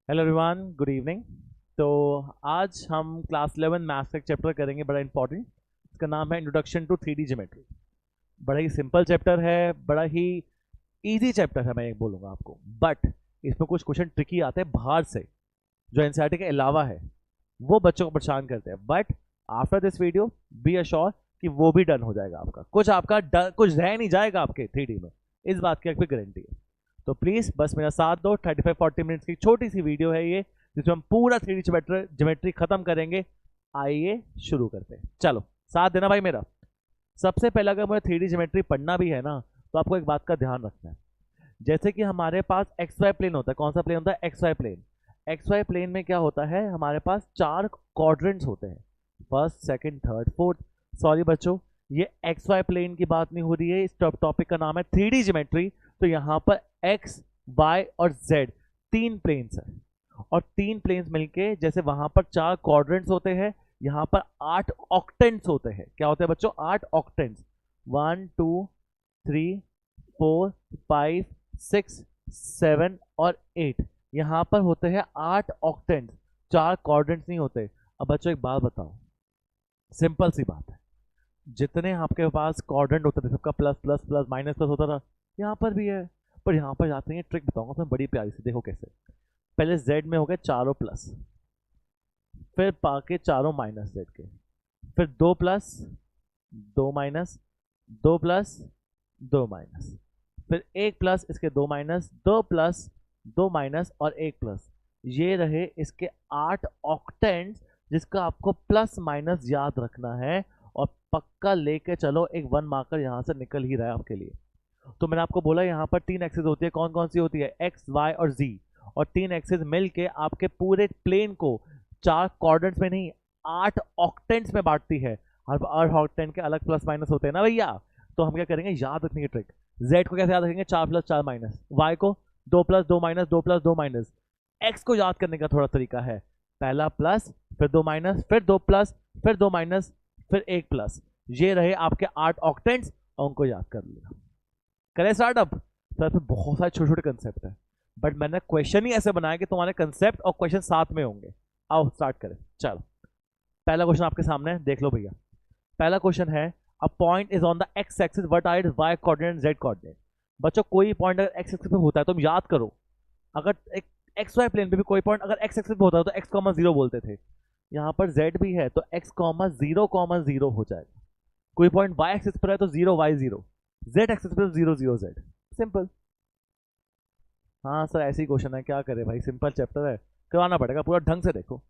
Hello everyone, good evening. तो आज हम क्लास 11 मैथ्स का एक चैप्टर करेंगे, बड़ा इंपॉर्टेंट। इसका नाम है इंट्रोडक्शन टू 3D ज्योमेट्री। बड़ा ही सिंपल चैप्टर है, बड़ा ही इजी चैप्टर है, मैं ये बोलूँगा आपको। बट इसमें कुछ क्वेश्चन ट्रिकी आते हैं बाहर से, जो एनसीईआरटी के अलावा है, वो बच्चों को परेशान करते हैं। But after this video be assure कि वो भी डन हो जाएगा आपका, कुछ आपका कुछ रह नहीं जाएगा आपके 3D में, इस बात की आपकी गारंटी है। तो प्लीज बस मेरा साथ दो। 35-40 मिनट्स की छोटी सी वीडियो है ये, जिसमें हम पूरा 3D ज्योमेट्री खत्म करेंगे। आइए शुरू करते हैं, चलो साथ देना भाई मेरा। सबसे पहले अगर मुझे 3D ज्योमेट्री पढ़ना भी है ना, तो आपको एक बात का ध्यान रखना है। जैसे कि हमारे पास एक्स वाई प्लेन होता है। कौन सा प्लेन होता है? X Y plane. X Y plane में क्या होता है, हमारे पास चार क्वाड्रेंट्स होते हैं, first second third fourth. Sorry बच्चों, ये एक्स वाई प्लेन की बात नहीं हो रही है, इस टॉपिक का नाम है 3D ज्योमेट्री। तो यहाँ पर एक्स वाई और जेड तीन प्लेन्स हैं, और तीन प्लेन्स मिलके जैसे वहां पर चार क्वाड्रेंट्स होते हैं, यहाँ पर 8 ऑक्टेंट्स होते हैं। क्या होते हैं बच्चों? 8 ऑक्टेंट्स। 1 2 3 4 5 6 7 और 8। यहाँ पर होते हैं 8 ऑक्टेंट्स, चार क्वाड्रेंट्स नहीं होते। अब बच्चों एक बात बताओ, सिंपल सी बात है। जितने आपके पास क्वाड्रेंट होते थे, सबका plus plus plus minus plus होता था, यहाँ पर भी है। पर यहाँ पर जाते हैं, ट्रिक बताऊंगा तुम्हें बड़ी प्यारी सी, देखो कैसे। पहले जेड में हो गए चारों प्लस, फिर पाके चारों माइनस जेड के, फिर 2 प्लस 2 माइनस, 2 प्लस 2 माइनस, फिर 1 प्लस इसके 2 माइनस, 2 प्लस 2 माइनस और 1 प्लस। ये रहे इसके 8 ऑक्टेंट्स, जिसका आपको प्लस माइनस याद रखना है। और पक्का लेके चलो, एक 1 मार्कर यहाँ से निकल ही रहा है आपके लिए। तो मैंने आपको बोला यहाँ पर 3 एक्सेस होती है। कौन कौन सी होती है? एक्स वाई और जी। और 3 एक्सेस मिलके आपके पूरे प्लेन को चार क्वाड्रेंट्स में नहीं, 8 ऑक्टेंट्स में बांटती है। हर ऑक्टेंट के अलग प्लस माइनस होते हैं ना भैया। तो हम क्या करेंगे, याद रखने की ट्रिक। जेड को कैसे याद रखेंगे? 4 प्लस 4 माइनस। वाई को 2 plus 2 minus, 2 plus 2 minus. X को याद करने का थोड़ा तरीका है, पहला प्लस, फिर 2 माइनस, फिर 2 प्लस, फिर 2 माइनस, फिर 1 प्लस। ये रहे आपके 8 ऑक्टेंट्स, और उनको याद कर लिया। करें स्टार्टअप। सर इसमें बहुत सारे छोटे छोटे कंसेप्ट है, बट मैंने क्वेश्चन ही ऐसे बनाया कि तुम्हारे कंसेप्ट और क्वेश्चन साथ में होंगे। आओ स्टार्ट करें, चलो। पहला क्वेश्चन आपके सामने है, देख लो भैया। पहला क्वेश्चन है, a point is on the X axis, what are its Y coordinate, Z coordinate. बच्चों कोई पॉइंट अगर एक्स एक्सिस पे होता है, तुम याद करो, अगर एक एक्स वाई प्लेन पे भी कोई पॉइंट अगर एक्स एक्सिस पे होता है तो एक्स कॉमा जीरो बोलते थे। यहाँ पर जेड भी है तो एक्स कॉमा जीरो हो जाएगा। कोई पॉइंट वाई एक्सिस पर है तो zero Y zero, Z axis पर जीरो जीरो जेड। सिंपल। हाँ सर ऐसे ही क्वेश्चन है, क्या करे भाई, सिंपल चैप्टर है, करवाना पड़ेगा पूरा ढंग से। देखो,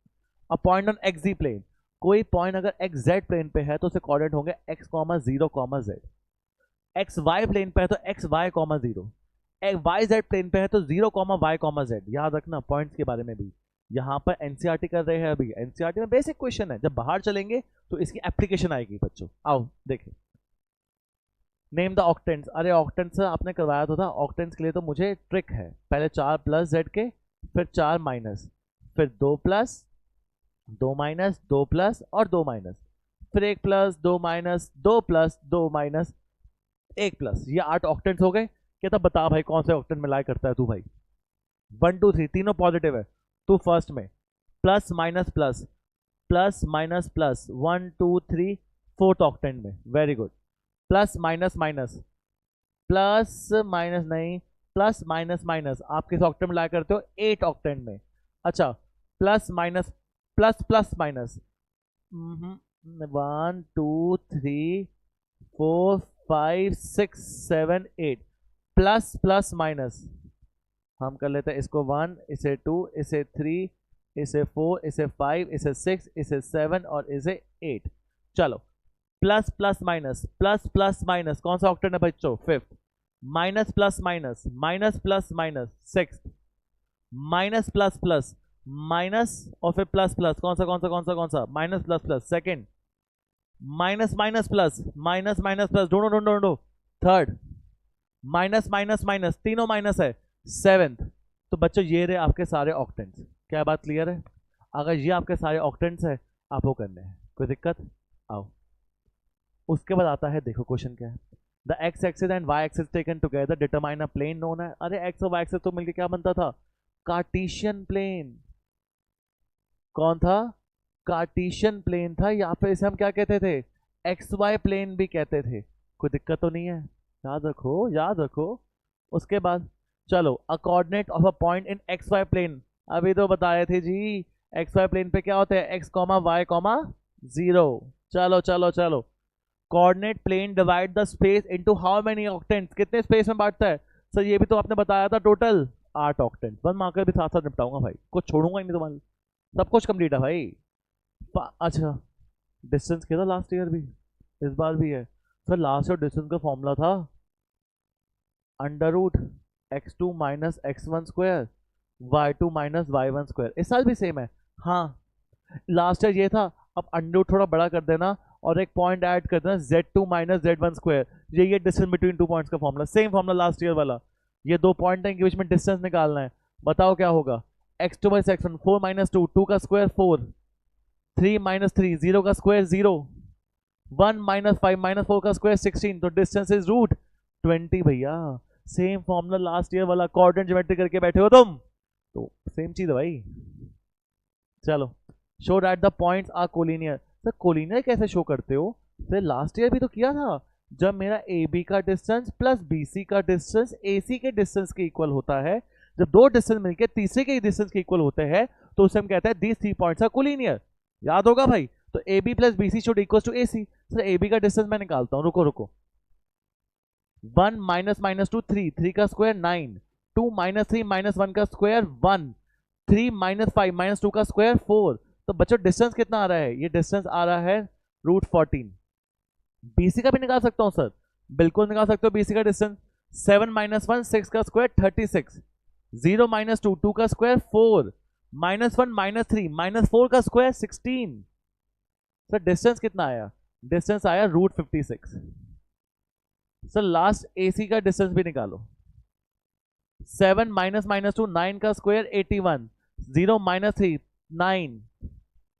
a point on X Z plane, कोई पॉइंट अगर एक्स जेड प्लेन पे है तो उसे कोऑर्डिनेट होंगे X comma zero comma Z. X Y plane पे है तो X Y comma zero. X Y Z plane पे है तो zero comma Y comma Z. याद रखना पॉइंट्स के बारे में भी। यहाँ पर एनसीईआरटी कर रहे हैं अभी, एनसीईआरटी में बेसिक क्वेश्चन है, जब बाहर चलेंगे तो इसकी एप्लीकेशन आएगी बच्चों। आओ देखें। Name the octants. अरे ऑक्टेंट्स आपने करवाया तो था, ऑक्टेंट्स के लिए तो मुझे ट्रिक है। पहले 4 प्लस जेड के, फिर 4 माइनस, फिर 2 प्लस 2 माइनस, 2 प्लस और 2 माइनस, फिर 1 plus 2 minus, 2 plus 2 minus, 1 plus. ये 8 ऑक्टेंट्स हो गए। कहता बता भाई कौन से ऑक्टेंट में लाई करता है तू भाई। 1 2 3 तीनों पॉजिटिव है। तू फर्स्ट में plus minus plus, plus minus plus, 1 2 3 fourth octant में, very good. Plus minus minus, plus minus नहीं, प्लस माइनस माइनस आप किस ऑक्टेंट में ला करते हो? 8 ऑक्टेंट में। अच्छा, plus minus plus plus minus, 1 2 3 4 5 6 7 8, plus plus minus. हम कर लेते हैं इसको 1, इसे 2, इसे 3, इसे 4, इसे 5, इसे 6, इसे 7 और इसे 8। चलो, plus plus minus, plus plus minus, कौन सा ऑक्टेंट है बच्चों? Fifth. Minus plus minus, minus plus minus, six. Minus plus plus, minus और फिर प्लस प्लस, कौन सा कौन सा कौन सा कौन सा? Minus plus plus, second. Minus minus plus, minus minus plus, ढूंढो ढूंढो ढूंढो, थर्ड। माइनस माइनस माइनस, तीनों माइनस है, सेवेंथ। तो बच्चों ये रहे आपके सारे ऑक्टेंट्स। क्या बात क्लियर है? अगर ये आपके सारे ऑक्टेंट्स है, आपको करने हैं, कोई दिक्कत? आओ। उसके बाद आता है, देखो क्वेश्चन क्या है। The X axis and Y axis taken together determine a plane known है। अरे एक्स और वाई एक्सिस तो मिलकर क्या बनता था? Cartesian plane. कौन था? कार्टेशियन प्लेन था, या फिर इसे हम क्या कहते थे? एक्स वाई प्लेन भी कहते थे। कोई दिक्कत तो नहीं है? याद रखो, याद रखो। उसके बाद चलो, a coordinate of a point in x Y plane, अभी तो बताए थे जी। एक्स वाई प्लेन पे क्या होता है? X comma Y comma zero. चलो चलो चलो, coordinate plane divide the space into how many octants, कितने स्पेस में बांटता है? सर ये भी तो आपने बताया था, टोटल 8 ऑक्टेंट्स। 1 मार्कर भी साथ साथ निपटाऊंगा भाई, कुछ छोड़ूंगा ही नहीं तुम्हारे, सब कुछ कंप्लीट है भाई। अच्छा, डिस्टेंस किया था लास्ट ईयर भी, इस बार भी है। सर लास्ट ईयर डिस्टेंस का फॉर्मूला था under root x2 minus x1 square y2 minus y1 square. इस साल भी सेम है। हाँ, लास्ट ईयर ये था। अब अंडर रूट थोड़ा बड़ा कर देना और एक पॉइंट ऐड कर देना, z2 माइनस z1 स्क्वायर। ये डिस्टेंस बिटवीन टू पॉइंट्स का formula, same formula last year वाला। ये दो पॉइंट है, इनके बीच में डिस्टेंस निकालना है। बताओ क्या होगा? x2 माइनस x1, 4 माइनस 2, 2 का स्क्वायर 4, 3 माइनस 3, 0 का स्क्वायर 0, 1 माइनस 5 माइनस 4 का स्क्वायर 16। तो डिस्टेंस इज रूट 20 भैया। सेम फॉर्मूला लास्ट ईयर वाला, कोऑर्डिनेट ज्योमेट्री करके बैठे हो तुम, तो सेम चीज है भाई। चलो, show that the points are collinear. Sir collinear कैसे शो करते हो? सर लास्ट ईयर भी तो किया था, जब मेरा ए बी का डिस्टेंस प्लस बी सी का डिस्टेंस ए सी के डिस्टेंस के इक्वल होता है। जब दो डिस्टेंस मिलके तीसरे के डिस्टेंस के इक्वल होते हैं तो उसे हम कहते हैं दीज 3 पॉइंट्स आर कोलिनियर। याद होगा भाई। तो A B plus B C should equal to A C. Sir A B का डिस्टेंस मैं निकालता हूँ, रुको रुको। 1 माइनस माइनस 2 3, 3 का स्क्वायर 9, 2 माइनस 3 माइनस 1 का स्क्वायर 1, 3 माइनस 5 माइनस 2 का स्क्वायर 4। तो बच्चों डिस्टेंस कितना आ रहा है? ये डिस्टेंस आ रहा है रूट 14। बीसी का भी निकाल सकता हूं सर, बिल्कुल निकाल सकते हो बीसी का डिस्टेंस। 7 माइनस 1 6 का स्क्वायर 36, 0 माइनस 2 2 का स्क्वायर 4, माइनस 1 माइनस 3 माइनस 4 का स्क्वायर 16। सर डिस्टेंस कितना आया? डिस्टेंस आया रूट 56। सर लास्ट एसी का डिस्टेंस भी निकालो। 7 माइनस माइनस 2 9 का square 81, 0 minus 3 9,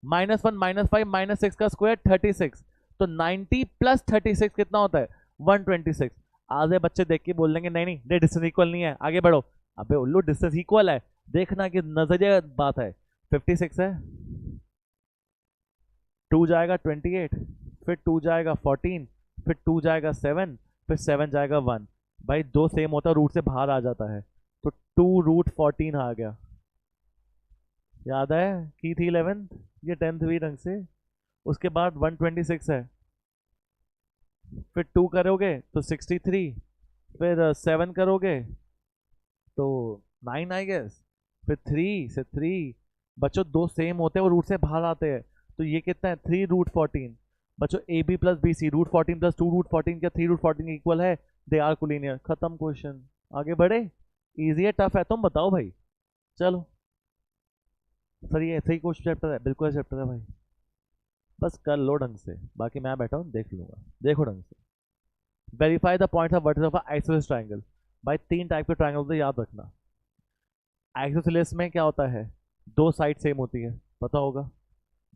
minus 1 minus 5 minus 6 का स्क्वायर 36। तो 90 प्लस 36 कितना होता है? 126। आधे बच्चे देख के बोल देंगे नहीं नहीं ये डिस्टेंस इक्वल नहीं है, आगे बढ़ो। अबे उल्लू, डिस्टेंस इक्वल है, देखना कि नजरिया बात है। 56 है, 2 जाएगा 28, फिर 2 जाएगा 14, फिर 2 जाएगा 7, फिर 7 जाएगा 1। भाई दो सेम होता है, रूट से बाहर आ जाता है, तो 2 रूट 14 आ गया। याद है की थी 11th, ये 10th भी ढंग से। उसके बाद 126 है, फिर 2 करोगे तो 63, फिर 7 करोगे तो 9 आई गेस, फिर 3 से 3। बच्चों दो सेम होते हैं और रूट से बाहर आते हैं, तो ये कितना है? 3 रूट 14। बच्चों A B plus B C root 14 plus 2 root 14 क्या 3 रूट 14 इक्वल है? They are collinear. खत्म क्वेश्चन, आगे बढ़े। इजी है टफ है तुम बताओ भाई। चलो सर ये ऐसे ही कुछ चैप्टर है, बिल्कुल चैप्टर है भाई, बस कर लो ढंग से, बाकी मैं बैठा हूँ देख लूंगा। देखो ढंग से, verify the points of vertices of isosceles triangle. भाई 3 टाइप के ट्रायंगल होते हैं, याद रखना। आइसोसेलेस में क्या होता है? दो साइड सेम होती है, पता होगा।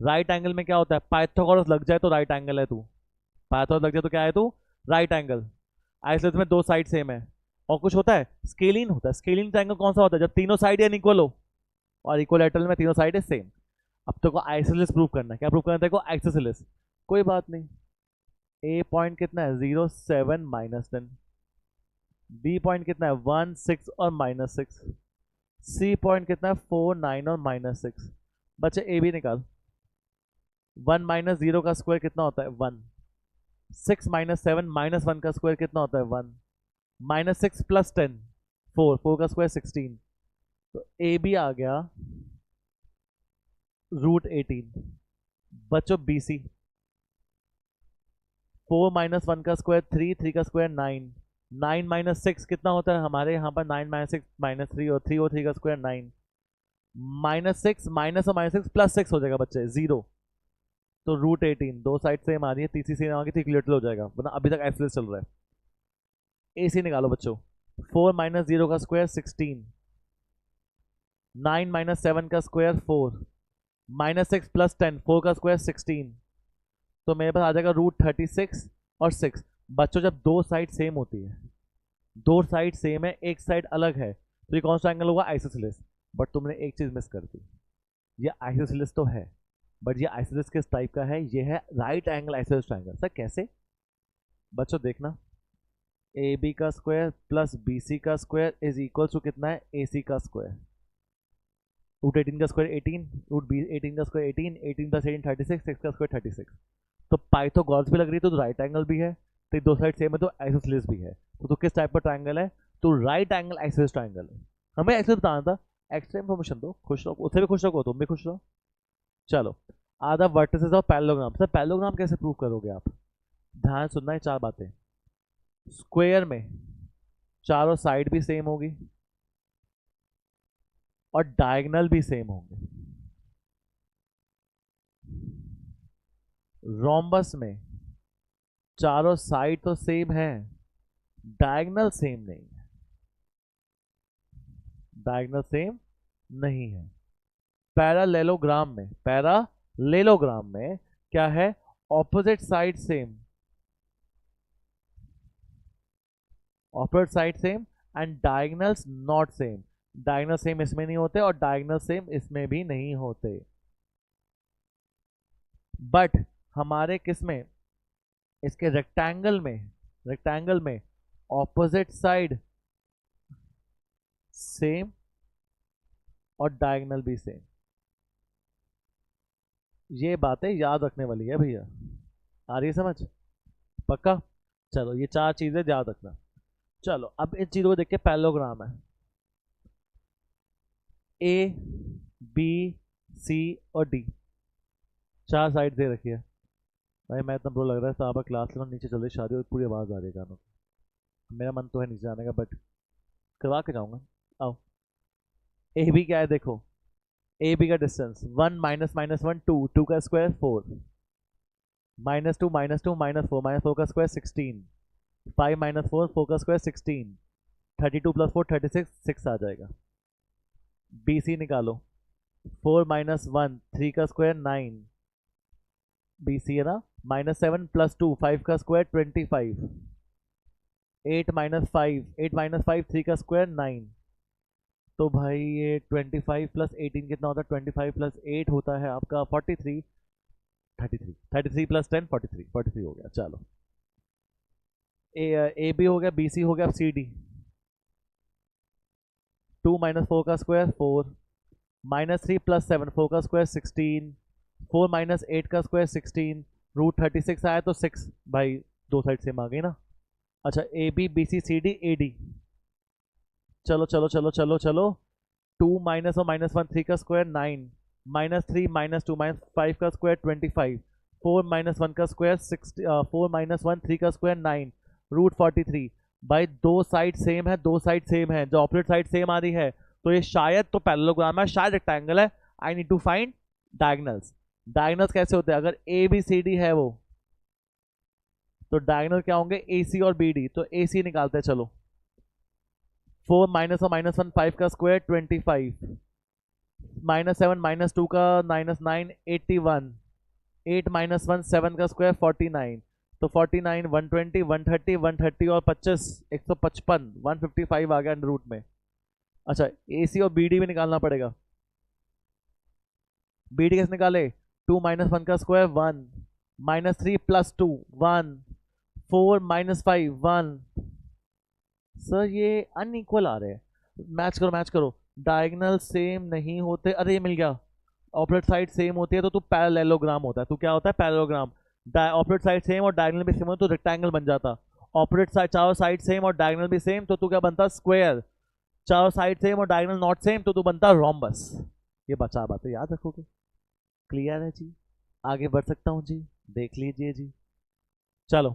राइट एंगल में क्या होता है? पाइथागोरस लग जाए तो राइट एंगल है तू, पाइथागोरस लग जाए तो क्या है तू? Right angle. आइसोसेलेस में दो साइड सेम है। और कुछ होता है स्केलिन होता है। स्केलिन ट्रायंगल कौन सा होता है? जब तीनों साइड अनइक्वल हो, और इक्वलेटरल में तीनों साइड है सेम। अब तो को आइसोसेलेस प्रूव करना है। क्या प्रूव करना है तेरे को? आइसोसेलेस। कोई बात नहीं। ए पॉइंट कितना है? 0 7 माइनस 10। बी पॉइंट कितना है? 1 6 और माइनस 6। सी पॉइंट कितना है? 4 9 और माइनस 6। बच्चे ए भी निकाल। 1 माइनस 0 का स्क्वायर कितना होता है? 1। 6 माइनस 7 माइनस 1 का स्क्वायर कितना होता है? 1। माइनस 6 प्लस 10 4, 4 का स्क्वायर 16। तो ए बी आ गया रूट 18। बच्चों बी सी 4 माइनस 1 का स्क्वायर 3, 3 का स्क्वायर 9, 9 माइनस 6 कितना होता है हमारे यहाँ पर? 9 माइनस 6 माइनस 3, और 3 का स्क्वायर 9। माइनस 6 माइनस और माइनस 6 प्लस 6 हो जाएगा बच्चे 0। तो रूट 18 दो साइड सेम आ रही है, तीसरी सेम आ गई तो इक्वलेटरल हो जाएगा, वरना अभी तक ऐसे चल रहा है। ए सी निकालो बच्चों। 4 माइनस 0 का स्क्वायर 16, 9 माइनस 7 का स्क्वायर 4, माइनस 6 प्लस 10 4 का स्क्वायर 16। तो मेरे पास आ जाएगा रूट 36 और 6। बच्चों जब दो साइड सेम होती है, दो साइड सेम है एक साइड अलग है, तो ये कौन सा एंगल होगा? आइसोसेलेस। बट तुमने एक चीज मिस कर दी, ये आइसोसेलेस तो है, बट ये आइसोसेलेस किस टाइप का है? ये है right angle isosceles triangle. Sir कैसे? बच्चों देखना, ए बी का स्क्वायर प्लस बी सी का स्क्वायर इज इक्वल टू कितना है? ए सी का स्क्वायर। रूट 18 का स्क्वायर 18, रूट बी 18 का स्क्वायर 18, 18 प्लस 18 36, 6 का स्क्वायर 36। तो पाइथागोरस भी लग रही है तो राइट एंगल भी है, तो दो साइड सेम है तो आइसोसेलेस भी है। तो किस टाइप का ट्राइंगल है? तो राइट एंगल आइसोसेलेस ट्राइंगल है। हमें ऐसे बताना था, एक्स्ट्रा इन्फॉर्मेशन दो, खुश रहो, उससे भी खुश रहो, तुम भी खुश रहो। चलो, आधा vertices of parallelogram. Sir parallelogram कैसे प्रूव करोगे आप? ध्यान सुनना है, चार बातें। स्क्वायर में चारों साइड भी सेम होगी और डायगोनल भी सेम होंगे। रोम्बस में चारों साइड तो सेम है, डायगोनल सेम नहीं है, डायगोनल सेम नहीं है। पैरालेलोग्राम में क्या है? Opposite side same, opposite side same and diagonals not same. Diagonal same इसमें नहीं होते और डायगोनल सेम इसमें भी नहीं होते। बट हमारे किस में? इसके रेक्टेंगल में ऑपोजिट साइड सेम और डायगोनल भी सेम। ये बातें याद रखने वाली है भैया, आ रही है समझ? पक्का? चलो ये चार चीजें याद रखना। चलो अब इन चीजों को देख के पैरेललोग्राम है, ए बी सी और डी, चार साइड दे रखी है। भाई मैं इतना बुरा लग रहा है, साहब क्लास में नीचे चल रही शादी और पूरी आवाज आ रही है गानों की। मेरा मन तो है नीचे जाने का, बट करवा के जाऊंगा। आओ, ए बी क्या है देखो, ए बी का डिस्टेंस 1 माइनस माइनस 1 2, 2 का square 4, minus 2 minus 2 minus 4, minus 4 का स्क्वायर 16, 5 माइनस 4, 4 का स्क्वायर 16, 32 प्लस 4 36, 6 आ जाएगा। बी सी निकालो, 4 माइनस 1 3 का स्क्वायर 9, बी सी है ना। -7 प्लस 2 5 का स्क्वायर 25, 8 माइनस 5 3 का स्क्वायर 9। तो भाई ये 25 प्लस 18 कितना होता है? 25 प्लस 8 होता है आपका 43, 33 प्लस 10 43 हो गया। चलो ए बी हो गया, बी सी हो गया, सी डी। 2 माइनस 4 का स्क्वायर 4, -3 प्लस 7 4 का स्क्वायर 16, 4 माइनस 8 का स्क्वायर 16, रूट 36 आया तो 6। भाई दो साइड सेम आ गई ना। अच्छा A B B C C D A D, चलो चलो चलो चलो चलो, 2 माइनस और -1 3 का स्क्वायर 9, -3 -2 -5 का स्क्वायर 25, 4 -1 का स्क्वायर 6, 4 -1 3 का स्क्वायर 9, रूट 43। भाई दो साइड सेम है, दो साइड सेम है, जो ऑपोजिट साइड सेम आ रही है तो ये शायद तो पैरेललोग्राम है, शायद रेक्टेंगल है। I need to find diagonals. Diagonals कैसे होते हैं? अगर ए बी सी डी है वो, तो डायगोनल क्या होंगे? ए सी और बी डी। तो ए सी निकालते हैं चलो, 4 माइनस और -1 5 का स्क्वायर 25, -7 -2 का -9 81, 8 -1 7 का स्क्वायर 49। तो 49 120 130 130 और 25 155 155 आ गया अंडर रूट में। अच्छा ए सी और बी डी भी निकालना पड़ेगा। बी डी कैसे निकाले? 2 -1 का स्क्वायर 1, -3 प्लस 2 1, 4 -5 1। सर ये अनइक्वल आ रहे हैं, मैच करो। डायगोनल सेम नहीं होते, अरे ये मिल गया। ऑपोजिट साइड सेम होती है तो तू पैरेललोग्राम होता है। तू क्या होता है? पैरेललोग्राम। ऑपोजिट साइड सेम और डायगोनल भी सेम हो तो रेक्टेंगल बन जाता। ऑपोजिट साइड चारों साइड सेम और डायगोनल भी सेम तो तू क्या बनता? स्क्वायर। चारों साइड सेम और डायगोनल नॉट सेम तो तू बनता रोम्बस। ये बचा बातें याद रखोगे? क्लियर है जी? आगे बढ़ सकता हूँ जी? देख लीजिए जी। चलो,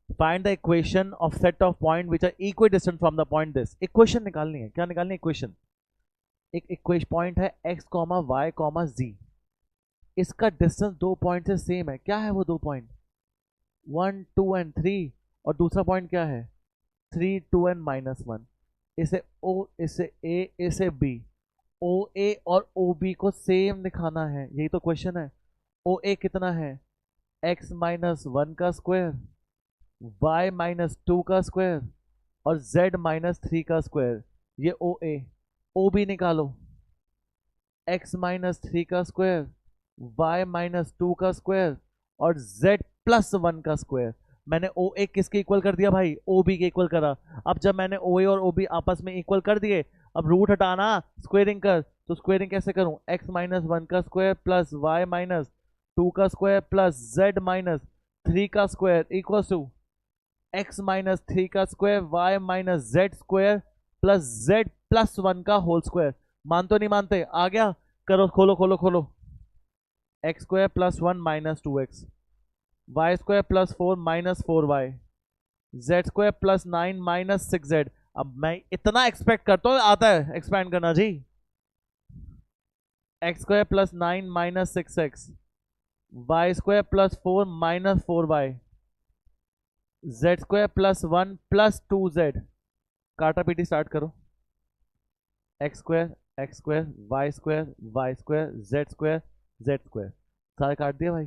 find the equation of set of point which are equidistant from the point this. Equation निकालनी है। क्या निकालनी है? इक्वेशन। एक इक्वेशन पॉइंट है x, y, z, इसका डिस्टेंस दो पॉइंट से सेम है। क्या है वो दो पॉइंट? 1 2 एंड 3। और दूसरा पॉइंट क्या है? 3 2 एंड -1। इसे o, इसे a, इसे b। ओ ए और ओ बी को सेम दिखाना है, यही तो क्वेश्चन है। ओ ए कितना है? x -1 का स्क्वायर, y -2 का स्क्वायर और z -3 का स्क्वायर। ये ओ ए। ओ बी निकालो, एक्स माइनस 3 का स्क्वायर, वाई माइनस 2 का स्क्वायर और z प्लस 1 का स्क्वायर। मैंने ओ ए किसके इक्वल कर दिया भाई? ओ बी के इक्वल करा। अब जब मैंने ओ ए और ओ बी आपस में इक्वल कर दिए, अब रूट हटाना, स्क्वेयरिंग कर। तो स्क्वेयरिंग कैसे करूं? एक्स माइनस 1 का स्क्वायर प्लस वाई माइनस 2 का स्क्वायर प्लस z माइनस 3 का square equal to x minus 3 का square Y minus Z square plus z plus 1 का होल स्क्वायर। मानते हो नहीं मानते? आ गया? करो, खोलो खोलो खोलो। X square plus 1 minus 2x, Y square plus 4 minus 4y, Z square plus 9 minus 6z। अब मैं इतना एक्सपेक्ट करता हूँ आता है एक्सपैंड करना जी। X square plus 9 minus 6x, y square plus 4 minus 4y, Z square plus 1 plus 2z। काटा पीटी स्टार्ट करो। X square, x square, y square, y square, z square, z square. सारे काट दिया भाई।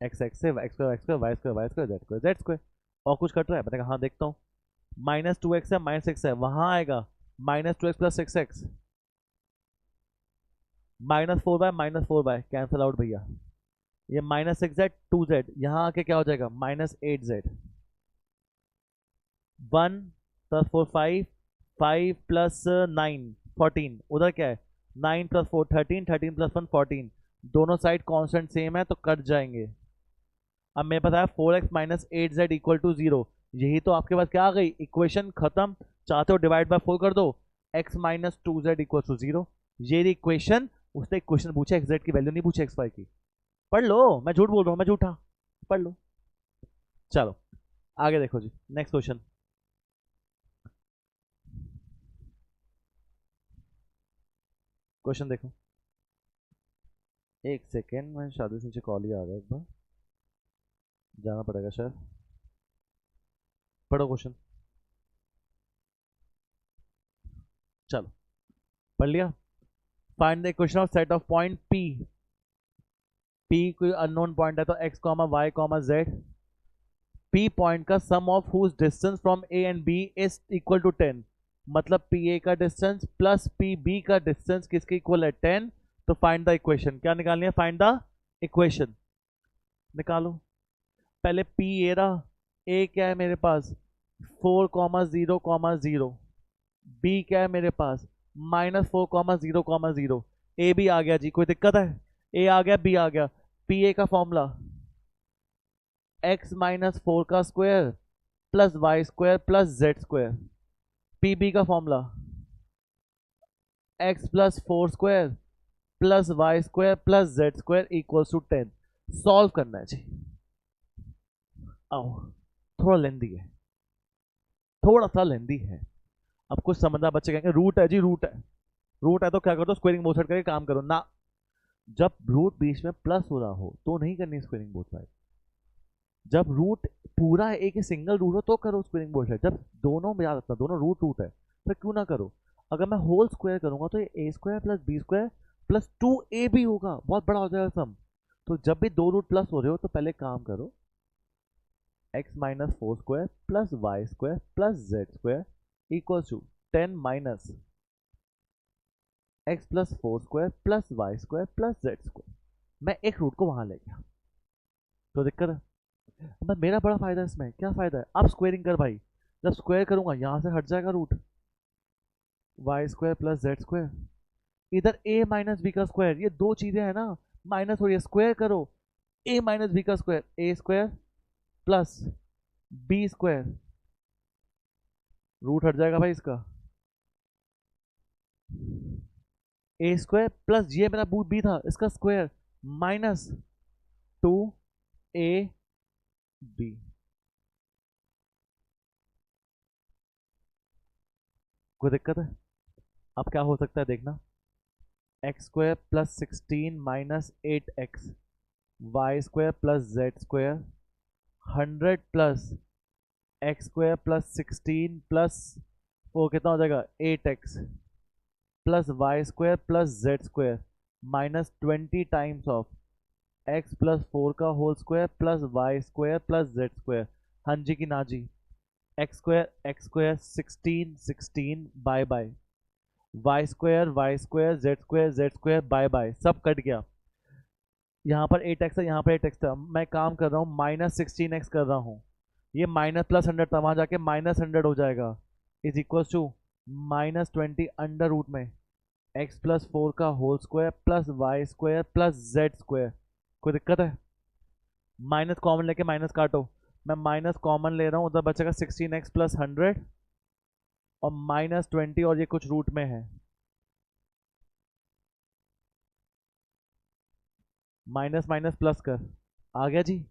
एक्स एक्स से, x square x square, y square y square, z square z square. और कुछ कट रहा है? मैंने कहा हाँ देखता हूँ। माइनस 2x है, माइनस 6 है, वहां आएगा minus 2x plus 6x, minus 4y minus 4y cancel out भैया। ये माइनस 6z 2z, यहाँ आके क्या हो जाएगा? Minus 8z। 1 प्लस 4 5, 5 प्लस 9 14, उधर क्या है? 9 प्लस 4 13, 13 प्लस 1 14। दोनों साइड कांस्टेंट सेम है तो कट जाएंगे। अब मेरे पास आया 4x minus 8z equal to 0। यही तो आपके पास क्या आ गई? इक्वेशन खत्म। चाहते हो डिवाइड बाय 4 कर दो, x minus 2z equal to 0। ये इक्वेशन। उसने एक क्वेश्चन पूछा, एक्स जेड की वैल्यू नहीं पूछी एक्स वाई की। पढ़ लो, मैं झूठ बोल रहा हूँ, मैं झूठा। पढ़ लो। चलो आगे देखो जी, नेक्स्ट क्वेश्चन। क्वेश्चन देखो। एक सेकेंड, मैं शादी से नीचे कॉल ही आ रहा है, एक बार जाना पड़ेगा शायद। पढ़ो क्वेश्चन। चलो पढ़ लिया। Find the equation of set of point P. P कोई अननोन पॉइंट है तो x comma Y comma z. P point का sum of whose distance from A and B is equal to 10। मतलब पी ए का distance plus P B का distance किसके equal है? 10। तो फाइंड द इक्वेशन। क्या निकालनी है? Find the equation. निकालो। पहले पी ए रहा। ए क्या है मेरे पास? 4,0,0। बी क्या है मेरे पास? -4,0,0। ए भी आ गया जी, कोई दिक्कत है? ए आ गया, बी आ गया। पी ए का फॉर्मूला x माइनस 4 का square plus Y square plus Z square. P B का formula x plus 4 square plus Y square plus Z square equals to 10। Solve करना है जी। आओ, थोड़ा लेंदी है, थोड़ा सा लेंदी है। अब कुछ समझदार बच्चे कहेंगे रूट है जी, रूट है। रूट है तो क्या कर दो? स्क्वेयरिंग बोथ साइड करके काम करो ना। जब रूट बीच में प्लस हो रहा हो तो नहीं करनी स्क्वेयरिंग बोथ साइड। जब रूट पूरा एक ही सिंगल रूट हो तो करो स्क्वेयरिंग बोथ साइड। जब दोनों में याद रखना दोनों रूट रूट है तो क्यों ना करो। अगर मैं होल स्क्वायर करूंगा तो ये a square plus b square plus 2a भी होगा, बहुत बड़ा हो जाएगा सम। तो जब भी दो रूट प्लस हो रहे हो तो पहले काम करो, X minus 4 square plus Y square plus Z square equal to 10 minus X plus 4 square plus Y square plus Z square. मैं एक रूट को वहां ले गया तो दिक्कत है। अब मेरा बड़ा फायदा है इसमें। क्या फायदा है? अब स्क्वेयरिंग कर भाई। जब स्क्वायर करूंगा यहां से हट जाएगा root, Y square plus Z square. इधर ए माइनस बी का स्क्वायर, ये दो चीजें है ना, माइनस हो रही है। स्क्वायर करो ए माइनस बी का square, a square plus b square, root हट जाएगा भाई इसका। ए स्क्वायर प्लस ये मेरा बूट बी था, इसका स्क्वायर माइनस 2 ए बी। कोई दिक्कत है? अब क्या हो सकता है देखना। X square plus 16 minus 8x, Y square plus Z square 100 plus x square plus 16 plus वो कितना हो जाएगा 8x plus Y square plus Z square minus 20 times of x plus 4 का whole square plus Y square plus Z square. हाँ जी की ना जी? X square 16 16 bye bye y square z square bye bye सब कट गया। यहाँ पर 8x है, यहाँ पर 8x था। मैं काम कर रहा हूँ -16x कर रहा हूँ। ये माइनस प्लस 100 था, वहाँ जाके -100 हो जाएगा। Is equal to -20 under root में x+4 का whole square plus Y square plus Z square. कोई दिक्कत है? माइनस कॉमन लेके माइनस काटो। मैं माइनस कॉमन ले रहा हूँ, उधर बचेगा 16x प्लस 100 और -20 और ये कुछ रूट में है। माइनस माइनस प्लस कर, आ गया जी।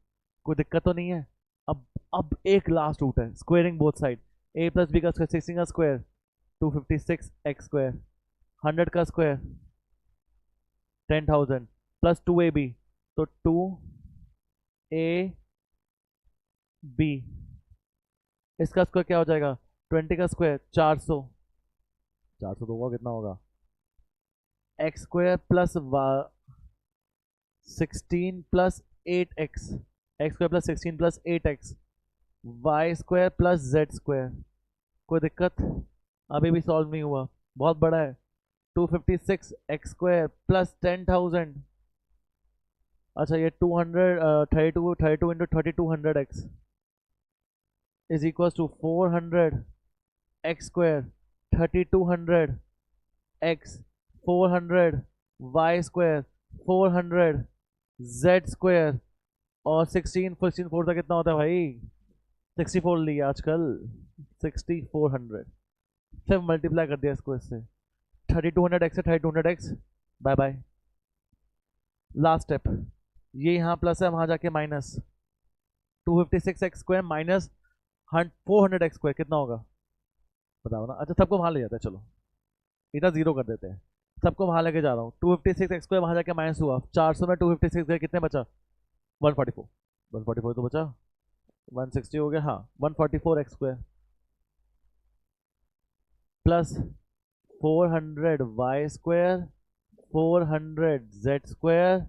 कोई दिक्कत तो नहीं है? अब एक लास्ट रूट है, squaring both side. a plus B का स्क्वायर 16 का स्क्वायर 256x स्क्वायर, 100 का स्क्वायर 10,000 प्लस 2ab, तो 2ab। इसका स्क्वायर क्या हो जाएगा? 20 का स्क्वायर 400। 400 तो होगा, कितना होगा? x square plus 16 plus 8x, X square plus 16 plus 8x, Y square plus Z square. कोई दिक्कत? अभी भी सॉल्व नहीं हुआ, बहुत बड़ा है। 256 एक्स स्क्वायर प्लस 10,000, अच्छा ये 32 into 3200x is equal to 400 X square 3200x 400 Y square 400 Z square और 16 4 का कितना होता है भाई? 64 लिया आजकल, 6400। फिर मल्टीप्लाई कर दिया इसको इससे, 3200x से 3200x bye bye. Last step, ये यहाँ प्लस है, वहाँ जाके minus. 256x square minus 400x square कितना होगा बताओ ना? अच्छा सबको वहाँ ले जाते हैं, चलो इधर जीरो कर देते हैं, सबको वहाँ लेके जा रहा हूँ। 256x स्क्वायर वहाँ जाके माइनस हुआ, 400 में 256 गए, कितने बचा? 144। 144 तो बचा, 160 हो गया, हाँ 144x square plus 400 Y square 400 Z square.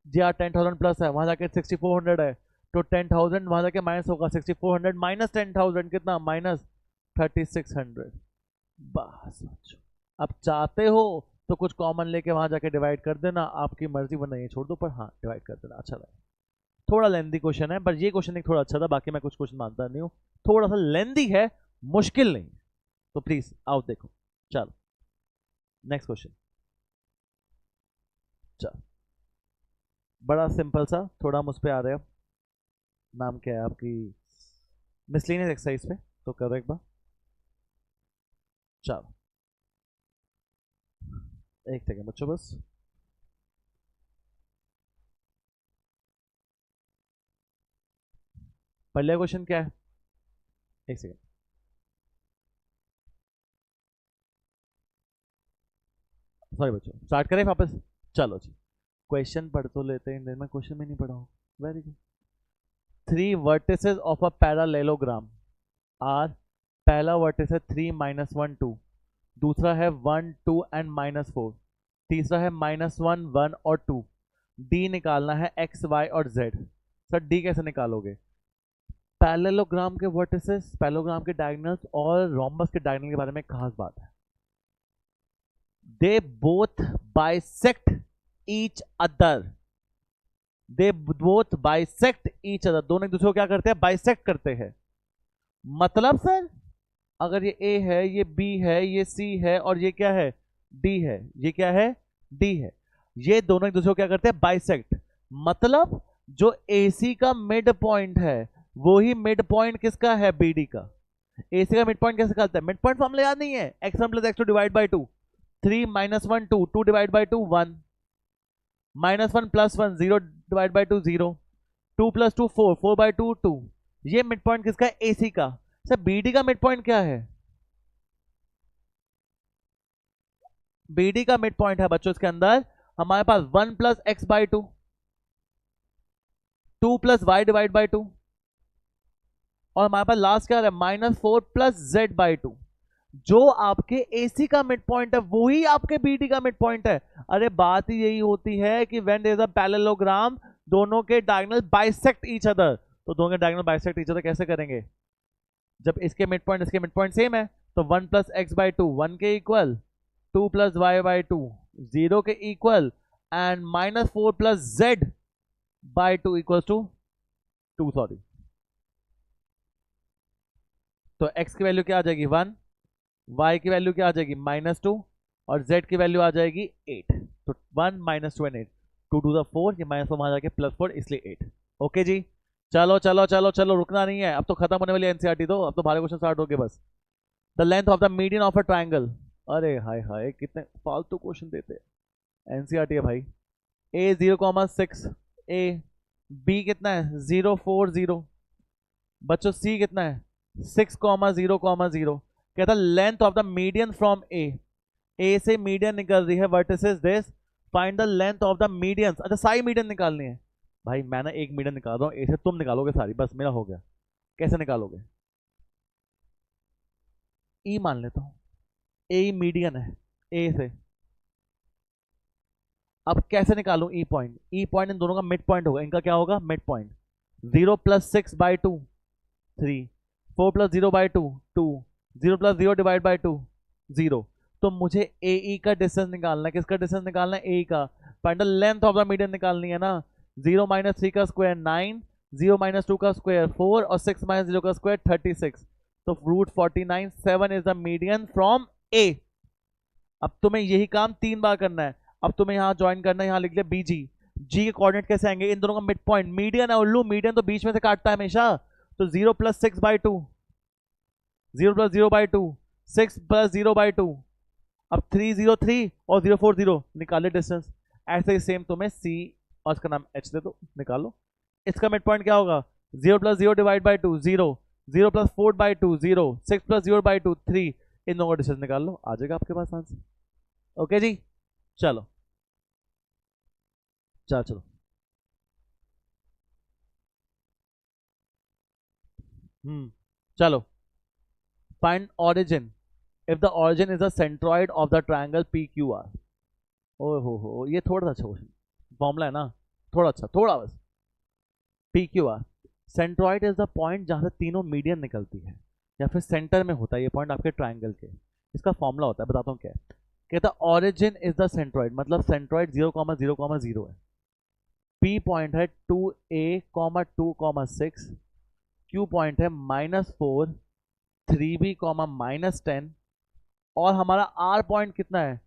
जी हाँ 10,000 प्लस है, वहाँ जाके 6400 है, तो 10,000 वहाँ जाके माइनस होगा, 6400 माइनस 10,000 कितना? -3600। बस अब चाहते हो तो कुछ कॉमन लेके वहाँ जाके डिवाइड कर देना, आपकी मर्जी, वरना ये छोड़ दो, पर हाँ डिवाइड कर देना। अच्छा लगा, थोड़ा लेंदी क्वेश्चन है, पर ये क्वेश्चन एक थोड़ा अच्छा था, बाकी मैं कुछ क्वेश्चन मानता नहीं हूँ। थोड़ा सा लेंदी है, मुश्किल नहीं, तो प्लीज आओ देखो। चलो नेक्स्ट क्वेश्चन, चलो बड़ा सिंपल सा, थोड़ा हम उस पर आ रहे हैं। नाम क्या है आपकी? मिसलेनियस एक्सरसाइज पे, तो करो एक बार। चलो एक सेकेंड बच्चों बस। पहले क्वेश्चन क्या है? एक सेकेंड, सॉरी बच्चों, स्टार्ट करें वापस? चलो जी, क्वेश्चन पढ़ तो लेते हैं, मैं क्वेश्चन में नहीं पढ़ा हूँ। Very good. 3 vertices of a parallelogram are, पहला वर्टिस है 3 -1 2, दूसरा है 1 2 एंड -4, तीसरा है -1 1 और 2। डी निकालना है x y और z। सर डी कैसे निकालोगे? पैरेललोग्राम के वर्टिसेस, पैरेललोग्राम के डायगोनल्स और रोम्बस के डायगोनल के बारे में खास बात है, they both bisect each other. They both bisect each other, दोनों एक दूसरे को क्या करते हैं? बाइसेक्ट करते हैं। मतलब सर अगर ये ए है, ये बी है, ये सी है और ये क्या है? डी है। ये क्या है? डी है। ये दोनों एक दूसरे को क्या करते हैं? बाइसेक्ट। मतलब जो AC का मिड पॉइंट है वही मिड पॉइंट किसका है? BD का। AC का मिड पॉइंट कैसे निकालते हैं? मिड पॉइंट फॉर्मूला याद नहीं है? x1 + x2 divide by 2, 3 - 1 2, 2 divide by 2 1, -1 + 1 0 divide by 2 0, 2 + 2 4, 4 by 2 2। ये मिड पॉइंट किसका है? AC का। सर BD का मिड पॉइंट क्या है? BD का मिड पॉइंट है बच्चों इसके अंदर हमारे पास 1 + x by 2, 2 + y divide by 2, और हमारे पास लास्ट क्या है? -4 + z बाई 2। जो आपके AC का मिड पॉइंट है वही आपके BD का मिड पॉइंट है। अरे बात ही यही होती है कि when there is a parallelogram, दोनों के डायगोनल बाइसेक्ट ईच अदर। तो दोनों के डायगोनल बाइसेक्ट ईच अदर कैसे करेंगे? जब इसके मिड पॉइंट इसके मिड पॉइंट सेम है तो 1 प्लस एक्स बाई टू 1 के equal, 2 plus Y by two 0 के equal, and -4 plus Z by two equal to 2, sorry. तो x की वैल्यू क्या आ जाएगी 1, y की वैल्यू क्या आ जाएगी -2, और z की वैल्यू आ जाएगी 8। तो 1 -2 एंड 8, 2 टू द 4, ये -4 आ जाके +4, इसलिए 8। ओके जी, चलो चलो चलो चलो, रुकना नहीं है, अब तो खत्म होने वाली एनसीईआरटी, तो अब तो भारी क्वेश्चन स्टार्ट हो गए बस। The length of the median of a triangle, अरे हाय हाय कितने फालतू क्वेश्चन देते हैं एनसीईआरटी है भाई। a 0,6, a b कितना है 0, 4, 0, बच्चों c कितना है 6,0,0, कहता length of the median from a से मीडियन निकल रही है, vertices this, find the length of the medians. अच्छा सारी मीडियन निकालनी है भाई, मैं ना एक मीडियन निकाल रहा हूँ, a से तुम निकालोगे सारी, बस मेरा हो गया। कैसे निकालोगे, e मान लेता हूँ, a मीडियन है a से, अब कैसे निकालूं ई पॉइंट, ई पॉइंट इन दोनों का मिड पॉइंट होगा, इनका क्या होगा mid point. 0 plus 6 by 2 3, 4 plus 0 by 2 2, 0 plus 0 divide by 2 0। तो मुझे ए ई का डिस्टेंस निकालना है, किसका डिस्टेंस निकालना है ए का, find the length of the median निकालनी है ना। 0 माइनस 3 का स्क्वायर 9, 0 माइनस 2 का स्क्वायर 4, और 6 माइनस 0 का स्क्वायर 36, तो root 49, 7 is the median from A. अब तुम्हें यही काम 3 बार करना है, अब तुम्हें यहां ज्वाइन करना है, यहां लिख लिया बीजी, जी के कोऑर्डिनेट कैसे आएंगे, इन दोनों का मिड पॉइंट, मीडियन है उल्लू, मीडियन तो बीच में से काटता है हमेशा, तो 0 plus 6 by 2, 0 plus 0 by 2, 6 plus 0 by 2, अब 303 और 040 निकाले डिस्टेंस। ऐसे ही सेम तुम्हें सी और इसका नाम एच दे दो, निकालो। इसका मिड पॉइंट क्या होगा 0 plus 0 divide by 2 0, 0 plus 4 by 2 0, 6 plus 0 by 2 3, इन दोनों का डिस्टेंस निकाल लो, आ जाएगा आपके पास आंसर। ओके जी, चलो चलो चलो, चलो, find origin if the origin is the centroid of the triangle P Q R. ओ हो, ये थोड़ा सा अच्छा क्वेश्चन, फॉर्मूला है ना, थोड़ा अच्छा, थोड़ा बस। P Q are, centroid is the point जहां से तीनों मीडियन निकलती है, या फिर सेंटर में होता है ये पॉइंट आपके ट्रायंगल के। इसका फॉर्मूला होता है, बताता हूँ क्या है। कहता ऑरिजिन इज द सेंट्रॉइड, मतलब सेंट्रॉइड 0,0,0 है, पी पॉइंट है 2a, 2,6, क्यू पॉइंट है -4, 3b, -10, और हमारा आर पॉइंट कितना है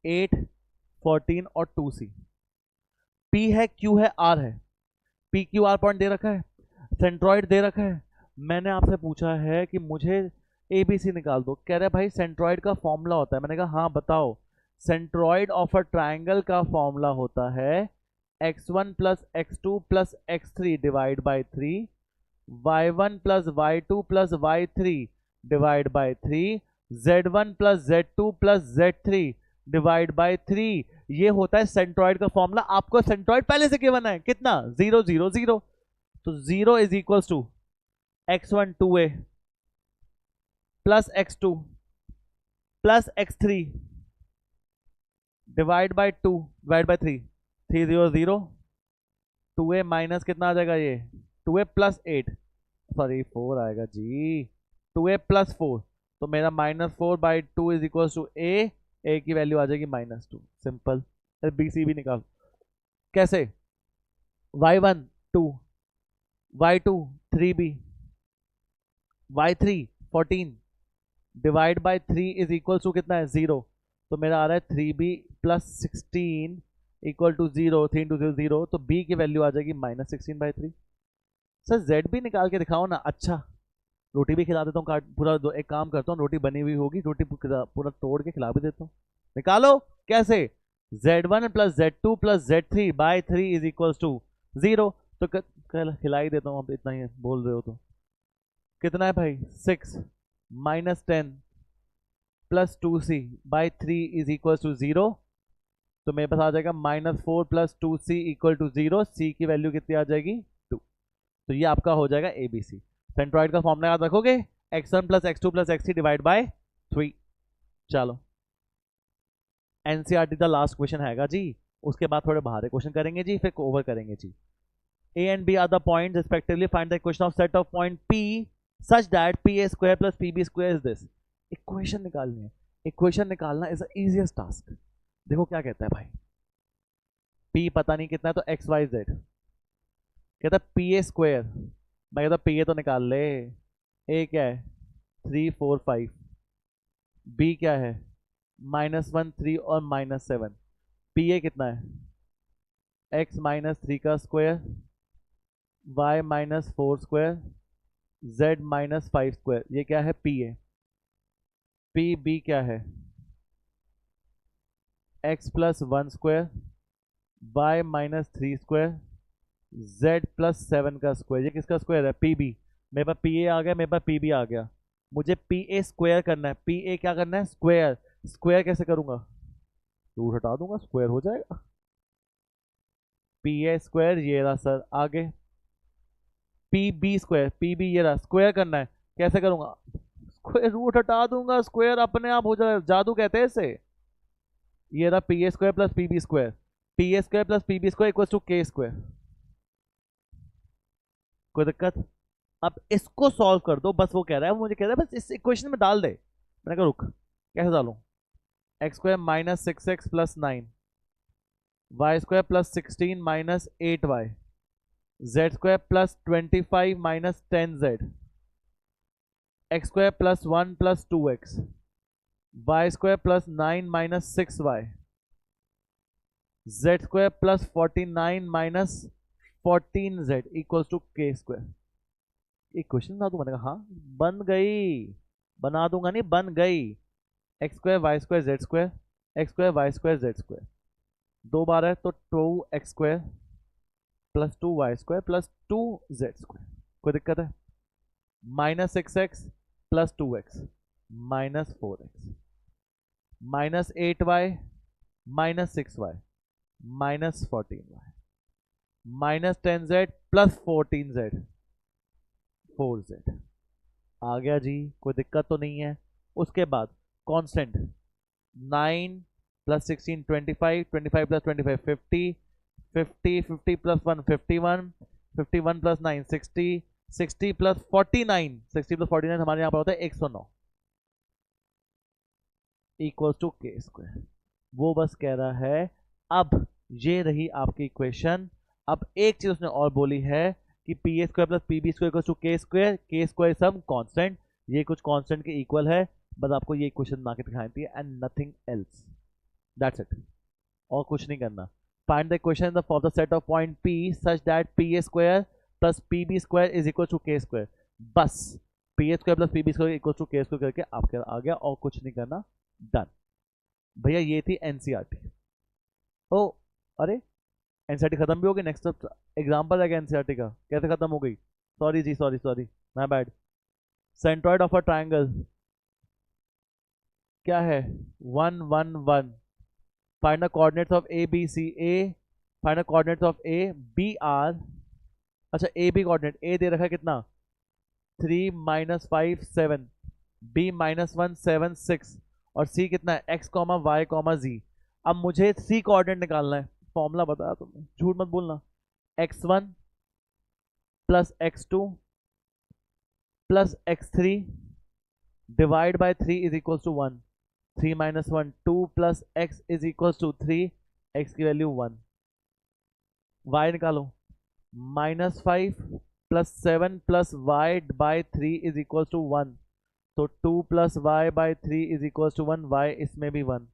8, 14 और 2c। p है, q है, r है, p q r पॉइंट दे रखा है, सेंट्रॉइड दे रखा है। मैंने आपसे पूछा है कि मुझे ए बी सी निकाल दो, कह रहे भाई सेंट्रॉइड का फॉर्मूला होता है। मैंने कहा हाँ बताओ, सेंट्रॉइड ऑफ अ ट्राइंगल का फॉर्मूला होता है x1 plus x2 plus x3 divide by 3, y1 plus y2 plus y3 divide by 3, z1 plus z2 plus z3 divide by 3। ये होता है सेंट्रॉइड का फॉर्मूला। आपको सेंट्रॉइड पहले से गिवन है कितना 0 0 0, तो 0 is equal to x1 2a plus x2 plus x3 divide by 2 divide by 3, 3 0 0, 2a minus कितना आ जाएगा ये 2a प्लस 8, सॉरी 4 आएगा जी, 2a प्लस 4, तो मेरा -4 by 2 is equal to a की वैल्यू आ जाएगी -2। सिंपल। बी सी भी निकाल, कैसे, y1 2, y2 3b, y3 14 divide by 3 is equal to कितना है 0, तो मेरा आ रहा है 3b plus 16 equal to 0, 3 into 0 0, तो b की वैल्यू आ जाएगी -16/3। सर z भी निकाल के दिखाओ ना। अच्छा रोटी भी खिला देता हूँ, काट पूरा एक काम करता हूँ, रोटी बनी हुई होगी, रोटी पूरा तोड़ के खिला भी देता हूँ। निकालो कैसे, z1 plus z2 plus z3 by 3 is equal to 0, तो खिला ही देता हूँ, अब इतना ही बोल रहे हो तो कितना है भाई 6 -10 plus 2c by 3 is equal to 0, तो मेरे पास आ जाएगा -4 plus 2c equal to 0, c की वैल्यू कितनी आ जाएगी 2। तो ये आपका हो जाएगा ABC। सेंट्रॉइड का फॉर्मूला याद रखोगे, x1 plus x2 plus x3 divide by 3। चलो एनसीईआरटी का लास्ट क्वेश्चन हैगा जी, उसके बाद थोड़े बाहर क्वेश्चन करेंगे जी, फिर ओवर करेंगे जी। A and B are the points respectively, find the equation of set of point P such that P A square plus P B square is this. Equation निकालनी है, इक्वेशन निकालना इज द इजीएस्ट टास्क। देखो क्या कहता है भाई, P पता नहीं कितना है तो एक्स वाई जेड, कहता है पी ए स्क्वायर, मैं कहता पी ए तो निकाल ले, ए क्या है 3 4 5, बी क्या है -1 3 और -7, पी ए कितना है x-3 का square, y-4 square, z-5 square, ये क्या है पी ए। पी बी क्या है x+1 square, y-3 square, z+7 का स्क्वायर, ये किसका स्क्वायर है पी बी। मेरे पास पी ए आ गया, मेरे पास पी बी आ गया, मुझे पी ए स्क्वायर करना है, पी ए क्या करना है स्क्वायर। स्क्वायर कैसे करूंगा, रूट हटा दूंगा स्क्वायर हो जाएगा, पी ए स्क्वायर ये रहा सर। आगे P B square, P B ये रहा, स्क्वायर करना है, कैसे करूंगा स्क्वायर, रूट हटा दूंगा स्क्वायर अपने आप हो जाएगा, जादू कहते हैं इसे। ये रहा P A square plus P B square, P A square plus P B square equal to के स्क्वायर। कोई दिक्कत, अब इसको सॉल्व कर दो बस, वो कह रहा है, वो मुझे कह रहा है बस इस इक्वेशन में डाल दे। मैंने कहा रुक, कैसे डालूं, X square -6x plus 9, Y square plus 16 -8y, Z square plus 25 -10z, X square plus 1 plus 2x, Y square plus 9 -6y, Z square plus 49 -14z equals to के स्क्वायर। एक क्वेश्चन बना दूं, मैंने कहा हाँ बन गई, बना दूंगा नहीं बन गई। X square y square z square, x square y square z square, 2 बार है तो 2x square plus 2y square plus 2z square. कोई दिक्कत है, -6x plus 2x -4x, -8y -6y -14y -10z plus 14z 4z। आ गया जी, कोई दिक्कत तो नहीं है। उसके बाद constant 9 plus 16 25, 25 plus 25 50, 50 50 plus 1 51, 51 plus 9 60, 60 plus 49, 60 plus 49 हमारे यहाँ पर होता है 109 इक्वल्स टू के स्क्वायर। वो बस कह रहा है, अब ये रही आपकी इक्वेशन। अब एक चीज उसने और बोली है कि P A square plus P B square equals to के स्क्वायर सम कांस्टेंट, ये कुछ कांस्टेंट के इक्वल है। बस आपको ये इक्वेशन बना के दिखानी थी and nothing else, that's it, और कुछ नहीं करना। Find the equation for the set of point P such that P A square plus P B square is equal to के स्क्वायर। बस P A square plus P B square equal to के square करके आपके आ गया, और कुछ नहीं करना, डन भैया। ये थी एनसीईआरटी। ओ अरे एनसीईआरटी खत्म भी हो गई, नेक्स्ट एग्जांपल है एनसीईआरटी का, कैसे खत्म हो गई, सॉरी जी sorry sorry my bad. Centroid of a triangle क्या है 1 1 1, find the coordinates of A B C, ए find the coordinates of A B R. अच्छा ए बी कोऑर्डिनेट, ए दे रखा है कितना 3 -5 7, बी -1 7 6, और सी कितना है x y z। अब मुझे सी कोऑर्डिनेट निकालना है, फॉर्मूला बताया तुमने, झूठ मत बोलना, x1 plus x2 plus x3 divide by 3 is equal to 1, 3 - 1 2 plus x is equal to 3, x की वैल्यू 1, y निकालो -5 plus 7 plus y by 3 is equal to 1, तो 2 plus y by 3 is equal to 1, y इसमें भी 1,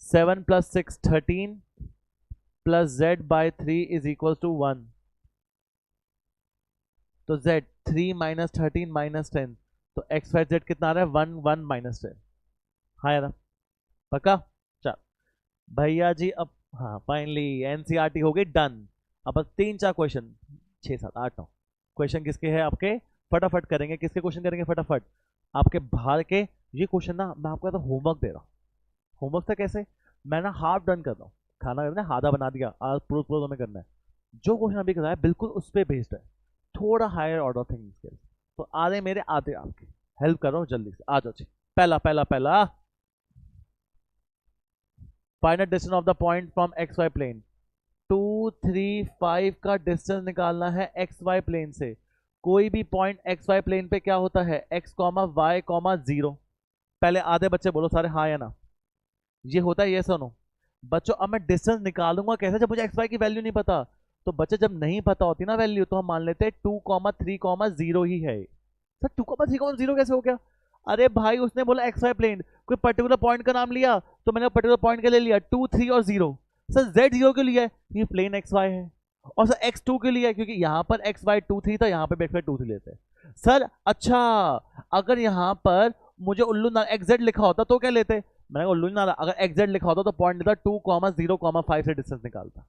7 plus 6 13 plus z by 3 is equal to 1, तो z 3 - 13 -10, तो x y z कितना आ रहा है 1 1 -10। हाँ यार पक्का, चल भैया जी। अब हाँ फाइनली एनसीईआरटी हो गई डन। अब बस 3 4 क्वेश्चन, 6 7 8 9 क्वेश्चन किसके हैं आपके, फटाफट करेंगे। किसके क्वेश्चन करेंगे फटाफट, आपके बाहर के। ये क्वेश्चन ना मैं आपको होमवर्क दे रहा हूँ, होमवर्क था कैसे, मैं ना हाफ डन कर रहा हूँ, खाना मैंने आधा बना दिया, आज पूरा पूरा हमें करना है। जो क्वेश्चन अभी कराया बिल्कुल उस पर बेस्ड है, थोड़ा हायर ऑर्डर थिंकिंग स्किल्स, तो आधे मेरे आधे आपके, हेल्प कर रहा हूँ जल्दी से, आ जाओ जी। पहला पहला पहला, find distance of the point from x Y plane. 2 3 5 का डिस्टेंस निकालना है एक्स वाई प्लेन से। कोई भी पॉइंट एक्स वाई प्लेन पे क्या होता है, x comma Y comma zero. पहले आधे बच्चे बोलो सारे हाँ या ना, ये होता है ये सुनो बच्चों। अब मैं डिस्टेंस निकालूंगा कैसे जब मुझे एक्स वाई की वैल्यू नहीं पता। तो बच्चे जब नहीं पता होती ना वैल्यू, तो हम मान लेते हैं 2,3,0 ही है। सर 2,3,0 कैसे हो गया? अरे भाई उसने बोला एक्स वाई प्लेन, कोई पर्टिकुलर पॉइंट का नाम लिया, तो मैंने पर्टिकुलर पॉइंट का ले लिया 2, 3 और 0। सर जेड 0 के लिए है, ये प्लेन एक्स वाई है। और सर एक्स 2 के लिए है, क्योंकि यहाँ पर एक्स वाई 2, 3 था, यहाँ पर एक्स वाई 2, 3 लेते हैं। सर अच्छा, अगर यहाँ पर मुझे उल्लू ना एक्जेड लिखा होता तो क्या लेते? मैंने कहा उल्लू ना, अगर एक्जेड लिखा होता तो पॉइंट लेता 2,0,5 से डिस्टेंस निकालता।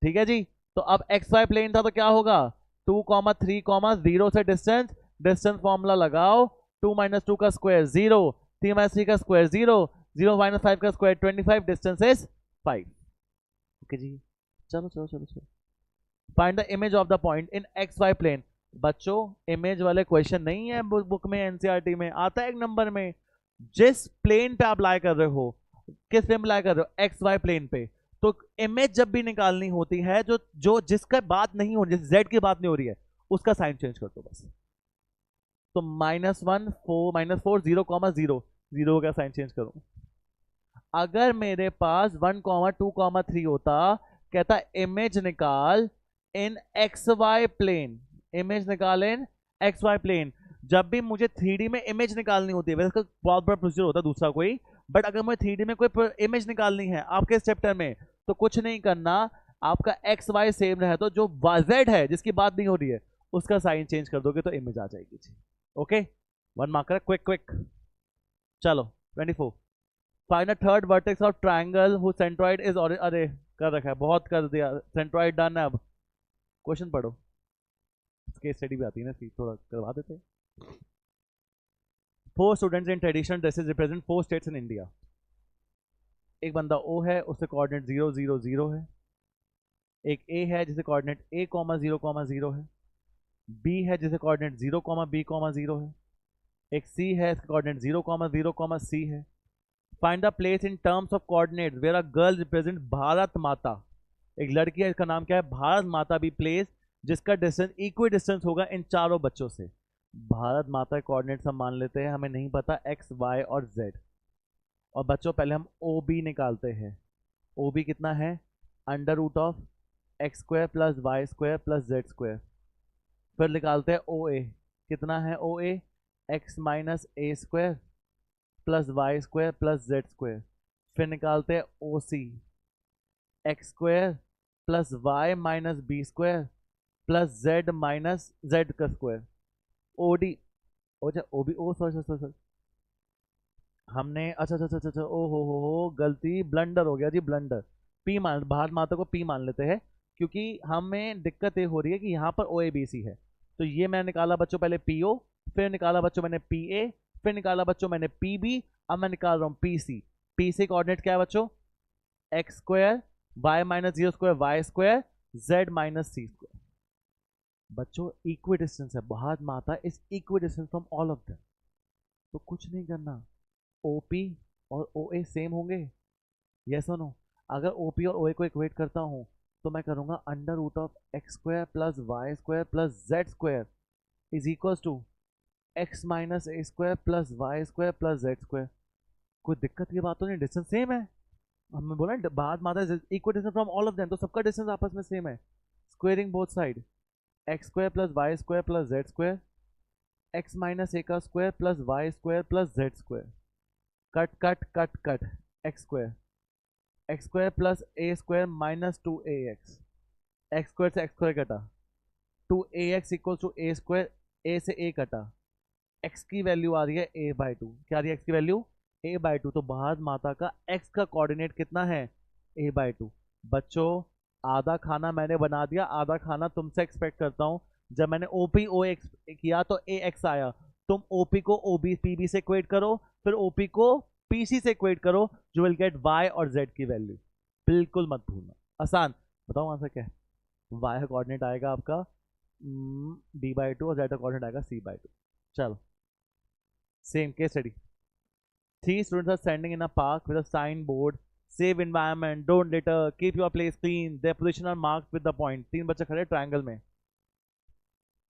ठीक है जी। तो अब एक्स वाई प्लेन था तो क्या होगा, 2,3,0 से डिस्टेंस, डिस्टेंस फॉर्मूला लगाओ, 2 - 2 का स्क्वायर 0, 3 - 3 का स्क्वायर 0, 0 - 5 का स्क्वायर 25, डिस्टेंस इज 5। ओके जी, चलो चलो चलो चलो। Find the image of the point in x Y plane. बच्चों इमेज वाले क्वेश्चन नहीं है बुक में, एनसीईआरटी में आता है एक नंबर में। जिस प्लेन पे आप लाई कर रहे हो, किस प्लेन पे लाई कर रहे हो, एक्स वाई प्लेन पे, तो इमेज जब भी निकालनी होती है, जो जो जिसका बात नहीं हो रही, जैसे जेड की बात नहीं हो रही है, उसका साइन चेंज कर दो बस। तो -1 4 -4 0, 0 0 का साइन चेंज करो। अगर मेरे पास 1, 2, 3 होता, कहता इमेज निकाल इन एक्स वाई प्लेन, इमेज निकाल इन एक्स वाई प्लेन। जब भी मुझे 3D में इमेज निकालनी होती है, वैसे इसका बहुत बड़ा प्रोसीजर होता है दूसरा कोई, बट अगर मुझे 3D में कोई इमेज निकालनी है आपके इस चैप्टर में, तो कुछ नहीं करना, आपका एक्स वाई सेम रहे, तो जो जेड है जिसकी बात नहीं हो रही है उसका साइन चेंज कर दोगे तो इमेज आ जाएगी जी। Okay, 1 marker, quick quick. चलो 24, find third vertex of triangle whose centroid is, अरे कर रखा है, बहुत कर दिया, सेंट्रॉइड डन है। अब क्वेश्चन पढ़ो, केस स्टडी भी आती है ना, थोड़ा करवा देते हैं। 4 students in traditional dresses represent 4 states in India. एक बंदा ओ है, उससे कोऑर्डिनेट 0, 0, 0 है। एक ए है जिसे कोऑर्डिनेट a, 0, 0 है। बी है जिसे कोऑर्डिनेट 0, b, 0 है। एक सी है, इसका कोऑर्डिनेट 0, 0, c है। Find the place in terms of coordinates where a girl represent Bharat Mata. एक लड़की है, इसका नाम क्या है, भारत माता। भी प्लेस जिसका डिस्टेंस इक्वी डिस्टेंस होगा इन चारों बच्चों से। भारत माता के कोऑर्डिनेट्स हम मान लेते हैं, हमें नहीं पता एक्स वाई और जेड। और बच्चों पहले हम ओ बी निकालते हैं। ओ बी कितना है, √ऑफ x square plus Y square plus Z square. फिर निकालते हैं ओ ए, कितना है O A, x minus a square plus Y square plus Z square. फिर निकालते हैं O C, x square plus y minus b square plus z minus z का square. O D, अच्छा O B, oh sorry sorry sorry, हमने अच्छा अच्छा अच्छा अच्छा, ओ हो गलती, ब्लंडर हो गया जी, ब्लंडर। पी मान, भारत माता को पी मान लेते हैं, क्योंकि हमें दिक्कत ये हो रही है कि यहाँ पर ओ ए बी सी है। तो ये मैंने निकाला बच्चों पहले पी ओ, फिर निकाला बच्चों मैंने पी ए, फिर निकाला बच्चों मैंने पी बी, अब मैं निकाल रहा हूँ P C. P C coordinate क्या है बच्चों, x square Y minus 0 square y square z minus c square. बच्चों इक्वी डिस्टेंस है, Bharat Mata is equidistance from all of them, तो कुछ नहीं करना, ओपी और ओ ए सेम होंगे, यस और नो। अगर ओपी और ओ ए को इक्वेट करता हूँ तो मैं करूँगा √ऑफ x square plus Y square plus Z square is equals to x minus a square plus Y square plus Z square. कोई दिक्कत की बात तो नहीं, डिस्टेंस सेम है। हमने बोला बाद माता equal distance from all of them, तो सबका डिस्टेंस आपस में सेम है। Squaring both side, x square plus Y square plus Z square, x minus a का square plus Y square plus Z square, cut cut cut cut, x square plus a square minus 2ax, x square से x square कटा, 2ax equal to a square, a से a कटा, x की value आ रही है a/2। क्या आ रही है एक्स की वैल्यू, a/2। तो भारत माता का एक्स का कोऑर्डिनेट कितना है, a/2। बच्चों आधा खाना मैंने बना दिया, आधा खाना तुमसे एक्सपेक्ट करता हूं। जब मैंने ओपी ओ एक्स किया तो ए एक्स आया, तुम ओपी को ओबी पीबी से इक्वेट करो, फिर ओपी को पीसी से इक्वेट करो, जो विल गेट वाई और जेड की वैल्यू। बिल्कुल मत भूलना, आसान। बताओ आंसर क्या है, वाई का कोऑर्डिनेट आएगा आपका b/2 और जेड का कोऑर्डिनेट आएगा c/2। चलो same case study. 3 students are standing in a park with a signboard, save environment, don't litter, keep your place clean. Their position are marked with the point. 3 बच्चे खड़े triangle में,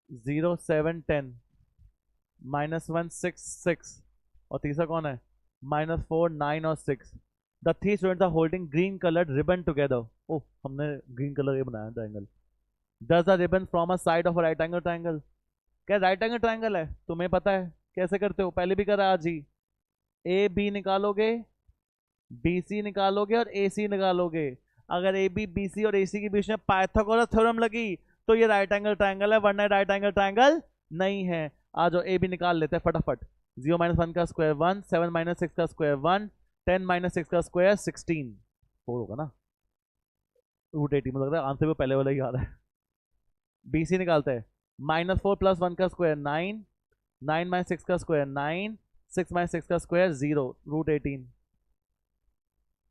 0 7 10, -1 6 6, और तीसरा कौन है? -4 9 और 6। The three students are holding green coloured ribbon together. Oh, हमने green colour ये बनाया triangle. Does the ribbon from a side of a right angle triangle. क्या राइट एंगल ट्रायंगल है? तुम्हें पता है कैसे करते हो, पहले भी करा आज ही। ए बी निकालोगे, बी सी निकालोगे और ए सी निकालोगे। अगर ए बी बी सी और ए सी के बीच में पाइथागोरस थ्योरम लगी तो ये राइट एंगल ट्रायंगल है, वरना राइट एंगल ट्रायंगल नहीं है। आ जाओ ए बी निकाल लेते हैं फटाफट। 0 -1 का स्क्वायर 1, 7 -6 का स्क्वायर 1, 10 -6 का स्क्वायर 16, 4 होगा ना। √80 में लग रहा है आंसर भी पहले वाला ही आ रहा है। बी सी निकालते हैं। -4 + 1 का स्क्वायर 9, 9 - 6 का स्क्वायर 9, 6 - 6 का स्क्वायर 0, √18।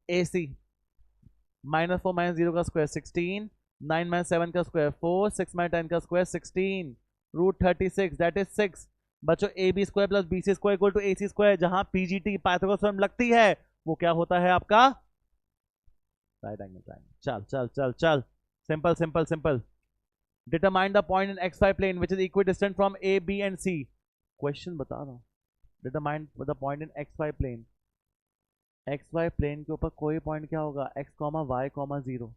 ए सी -4 - 0 का स्क्वायर 16, 9 - 7 का स्क्वायर 4, 6 - 10 का स्क्वायर 16, √36, दैट इज 6। बच्चों A B square plus B C square equal to A C square, जहां पीजीटी पाइथागोरस थ्योरम लगती है वो क्या होता है आपका? Right angle triangle. चल चल चल चल, simple simple simple. Determine the point in x Y plane which is equidistant from A B and C. Question बता रहा हूं। Determine the point in x Y plane. X Y plane के ऊपर कोई पॉइंट क्या होगा? X comma Y comma 0।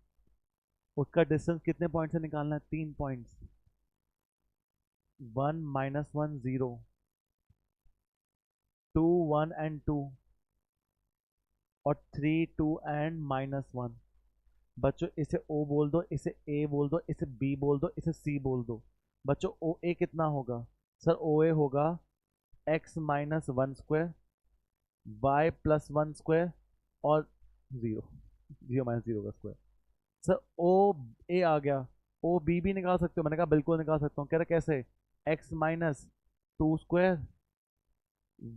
उसका distance कितने पॉइंट से निकालना है? 3 पॉइंट्स। 1 -1 0, 2 1 एंड 2, और 3 2 एंड -1। बच्चों इसे O बोल दो, इसे A बोल दो, इसे B बोल दो, इसे C बोल दो। बच्चों OA कितना होगा? सर OA होगा x - 1 स्क्वायर, y + 1 स्क्वायर और 0, 0 - 0 का स्क्वायर। सर ओ ए आ गया, ओ बी भी निकाल सकते हो। मैंने कहा बिल्कुल निकाल सकता हूँ। कह रहे कैसे? x - 2 स्क्वायर,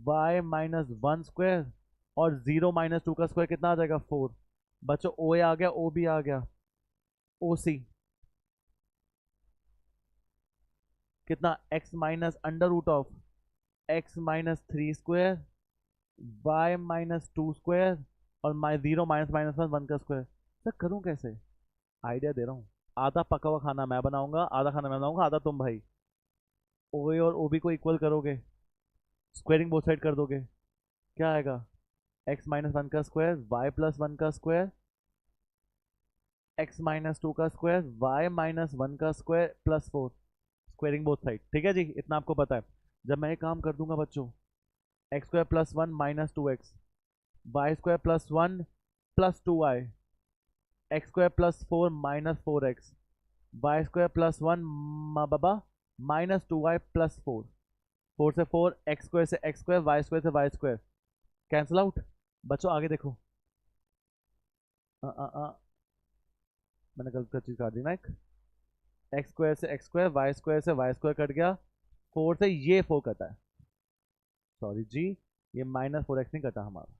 y - 1 स्क्वायर और 0 - 2 का स्क्वायर कितना आ जाएगा? 4। बच्चों ओ ए आ गया, ओ बी आ गया, ओ सी कितना? x - √of x - 3 square, y - 2 square और 0 - -1 का स्क्वायर। सर करूँ कैसे? आइडिया दे रहा हूँ। आधा पका हुआ खाना मैं बनाऊंगा, आधा खाना मैं बनाऊंगा, आधा तुम भाई। ओ ए और ओ बी को इक्वल करोगे, स्क्वायरिंग बोथ साइड कर दोगे, क्या आएगा? x - 1 का स्क्वायर, y + 1 का स्क्वायर, x - 2 का स्क्वायर, y - 1 का स्क्वायर +4, स्क्वायरिंग बोथ साइड। ठीक है जी, इतना आपको पता है। जब मैं ये काम कर दूंगा बच्चों, x² + 1 - 2x, y² + 1 + 2y, x² + 4 - 4x, y² + 1 बाबा -2y + 4, 4 से 4, x² से x², y² से y², कैंसिल आउट। बच्चों आगे देखो। आ, आ, आ, मैंने गलत चीज काट दी ना एक। x² से x², y² से y² कट गया, 4 से ये 4 कटा है। सॉरी जी, ये -4x नहीं कटा हमारा,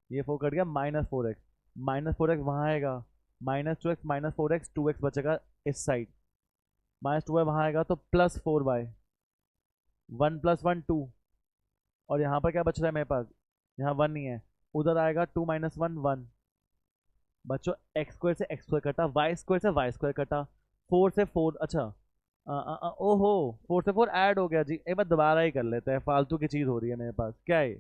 ये 4 कट गया, -4x। -4x वहां आएगा, -2x -4x, 2x बचेगा इस साइड, -2y वहां आएगा तो +4y, 1 + 1 2, और यहाँ पर क्या बच रहा है मेरे पास? यहाँ 1 नहीं है, उधर आएगा 2 - 1 1। बच्चों x² से x² कटा, y² से y² कटा, 4 से 4, अच्छा ओहो 4 से 4 ऐड हो गया जी। एक बार दोबारा ही कर लेते हैं, फालतू की चीज हो रही है मेरे पास। क्या है?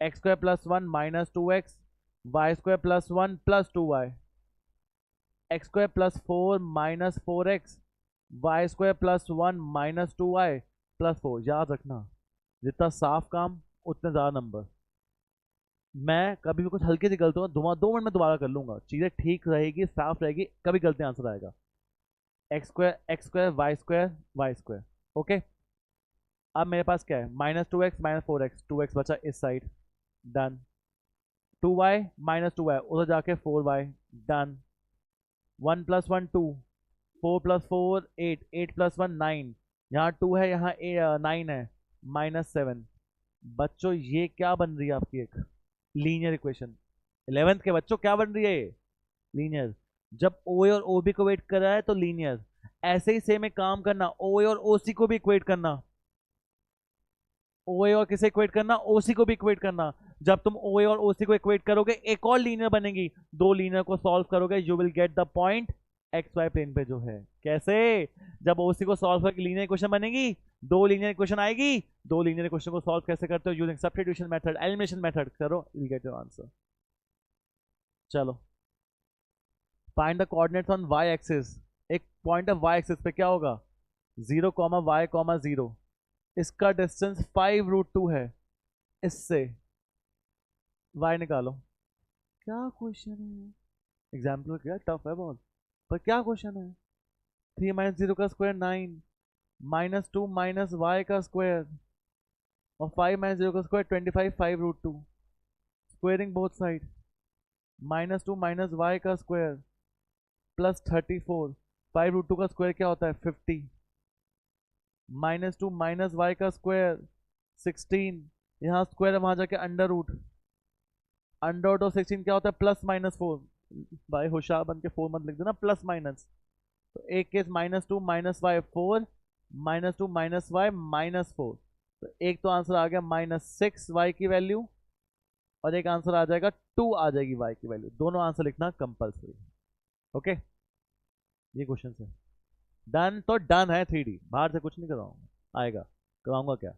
x² + 1 -2x, y² + 1 + 2y, x² + 4 -4x, y² + 1 -2y + 4। याद रखना, जितना साफ काम उतने ज़्यादा नंबर। मैं कभी भी कुछ हल्की सी गलती होगा 2 मिनट में दोबारा कर लूंगा, चीज़ें ठीक रहेगी, साफ रहेगी, कभी गलती आंसर आएगा। x² y², okay. अब मेरे पास क्या है? -2x -4x, 2x बचा इस साइड, डन। 2y -2y उधर जाके 4y, डन। 1 + 1 2, 4 + 4 8, 8 + 1 9, यहाँ 2 है, यहाँ 9 है, -7। बच्चों ये क्या बन रही है आपकी? एक लीनियर इक्वेशन। 11th के बच्चों क्या बन रही है ये? लीनियर। जब ओ ए और ओ बी को वेट कर रहा है तो लीनियर। ऐसे ही सेम एक काम करना, ओ ए और ओ सी को भी इक्वेट करना, ओ ए और किसे इक्वेट करना? ओ सी को भी इक्वेट करना। जब तुम ओ ए और ओ सी को इक्वेट करोगे एक और लीनियर बनेगी, दो लीनियर को सॉल्व करोगे, you will get the point x Y plane पे जो है। कैसे? जब ओसी को सॉल्व करके लीनियर इक्वेशन बनेगी, दो लीनियर इक्वेशन आएगी, दो लीनियर इक्वेशन को सॉल्व कैसे करते हो? Using substitution method, elimination method करो, यू गेट योर आंसर। चलो, find the coordinates on y axis. एक पॉइंट ऑफ वाई एक्सिस पे क्या होगा? 0, y, 0। इसका डिस्टेंस 5√2 है, इससे y निकालो। क्या क्वेश्चन है? एग्जाम्पल क्या टफ है बहुत, पर क्या क्वेश्चन है? 3 - 0 का स्क्वायर 9, -2 माइनस वाई का स्क्वायर, और 5 - 0 का square 25, 5√2। Squaring both side, -2 minus y का स्क्वायर प्लस 34। 5√2 का स्क्वायर क्या होता है? 50। -2 माइनस वाई का स्क्वायर 16। यहाँ स्क्वायर है, वहां जाके अंडर रूट ऑफ 16 क्या होता है? +-4। भाई होशियार बन के 4 मत लिख देना, प्लस माइनस। तो एक case -2 minus y 4, -2 minus y -4। तो एक तो आंसर आ गया -6 वाई की वैल्यू, और एक आंसर आ जाएगा 2 आ जाएगी वाई की वैल्यू। दोनों आंसर लिखना कंपल्सरी। ओके, ये क्वेश्चन है। डन तो डन है। 3D बाहर से कुछ नहीं कराऊंगा, आएगा कराऊंगा क्या?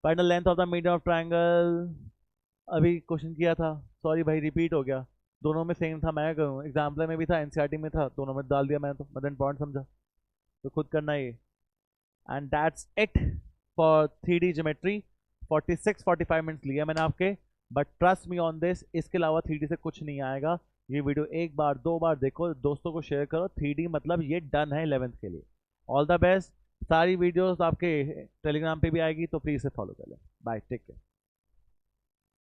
Find the length of the medium of triangle. अभी क्वेश्चन किया था, सॉरी भाई रिपीट हो गया। दोनों में सेम था, मैं करूँ, एग्जाम्पल में भी था, एनसीईआरटी में था, दोनों में डाल दिया मैंने, तो मतलब इंपॉर्टेंट समझा, तो खुद करना ये। And that's it for 3D geometry. 46-45 minutes लिए मैंने आपके, but trust me on this, इसके अलावा 3D से कुछ नहीं आएगा। ये वीडियो एक बार 2 बार देखो, दोस्तों को शेयर करो। 3D मतलब ये डन है 11th के लिए। All the best. सारी वीडियोस आपके टेलीग्राम पे भी आएगी, तो प्लीज से फॉलो कर लें। Bye, take care.